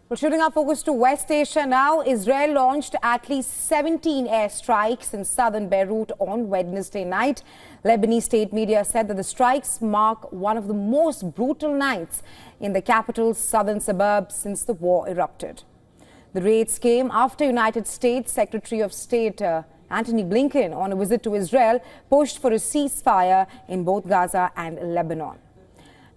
Well, shifting our focus to West Asia now, Israel launched at least 17 airstrikes in southern Beirut on Wednesday night. Lebanese state media said that the strikes mark one of the most brutal nights in the capital's southern suburb since the war erupted. The raids came after United States Secretary of State Antony Blinken, on a visit to Israel, pushed for a ceasefire in both Gaza and Lebanon.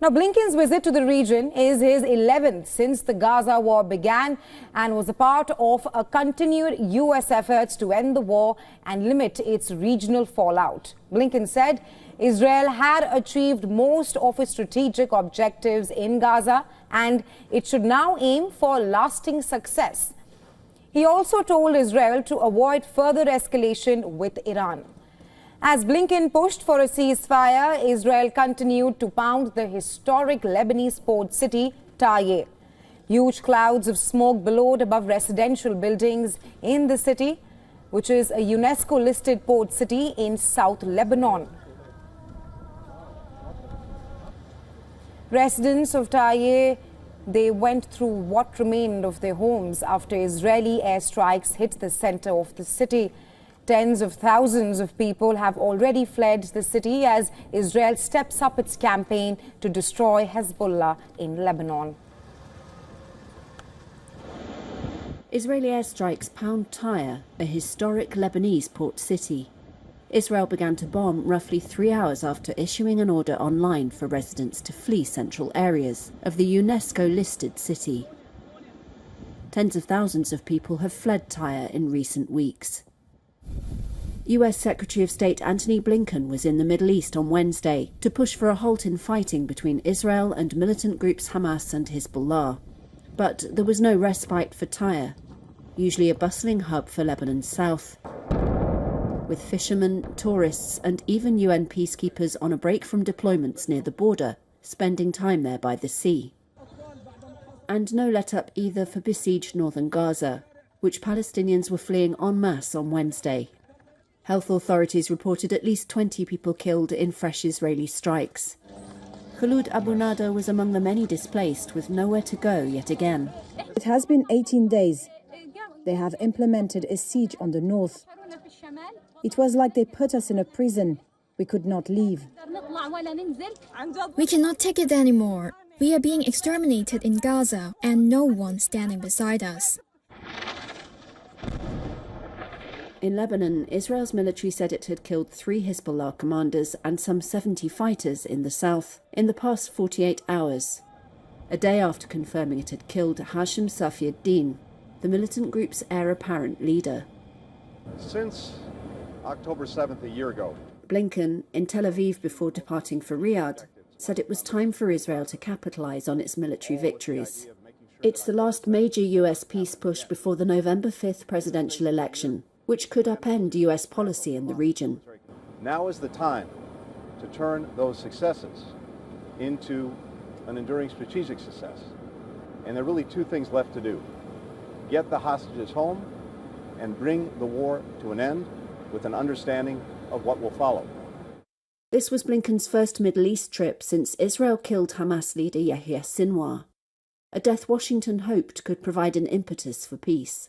Now, Blinken's visit to the region is his 11th since the Gaza war began and was a part of a continued U.S. efforts to end the war and limit its regional fallout. Blinken said Israel had achieved most of its strategic objectives in Gaza and it should now aim for lasting success. He also told Israel to avoid further escalation with Iran. As Blinken pushed for a ceasefire, Israel continued to pound the historic Lebanese port city, Tyre. Huge clouds of smoke billowed above residential buildings in the city, which is a UNESCO-listed port city in South Lebanon. Residents of Tyre, they went through what remained of their homes after Israeli airstrikes hit the center of the city. Tens of thousands of people have already fled the city as Israel steps up its campaign to destroy Hezbollah in Lebanon. Israeli airstrikes pound Tyre, a historic Lebanese port city. Israel began to bomb roughly 3 hours after issuing an order online for residents to flee central areas of the UNESCO-listed city. Tens of thousands of people have fled Tyre in recent weeks. US Secretary of State Antony Blinken was in the Middle East on Wednesday to push for a halt in fighting between Israel and militant groups Hamas and Hezbollah. But there was no respite for Tyre, usually a bustling hub for Lebanon's south, with fishermen, tourists and even UN peacekeepers on a break from deployments near the border, spending time there by the sea. And no let-up either for besieged northern Gaza, which Palestinians were fleeing en masse on Wednesday. Health authorities reported at least 20 people killed in fresh Israeli strikes. Khulud Abu Nada was among the many displaced with nowhere to go yet again. It has been 18 days. They have implemented a siege on the north. It was like they put us in a prison. We could not leave. We cannot take it anymore. We are being exterminated in Gaza and no one standing beside us. In Lebanon, Israel's military said it had killed 3 Hezbollah commanders and some 70 fighters in the south in the past 48 hours, a day after confirming it had killed Hashim Safi-ad-Din, the militant group's heir apparent leader. Since October 7th, a year ago, Blinken, in Tel Aviv before departing for Riyadh, said it was time for Israel to capitalize on its military victories. It's the last major US peace push before the November 5th presidential election, which could upend US policy in the region. Now is the time to turn those successes into an enduring strategic success. And there are really 2 things left to do. Get the hostages home and bring the war to an end with an understanding of what will follow. This was Blinken's first Middle East trip since Israel killed Hamas leader Yahya Sinwar, a death Washington hoped could provide an impetus for peace.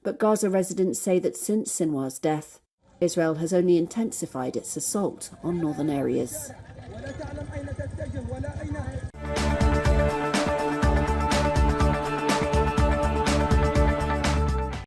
But Gaza residents say that since Sinwar's death, Israel has only intensified its assault on northern areas.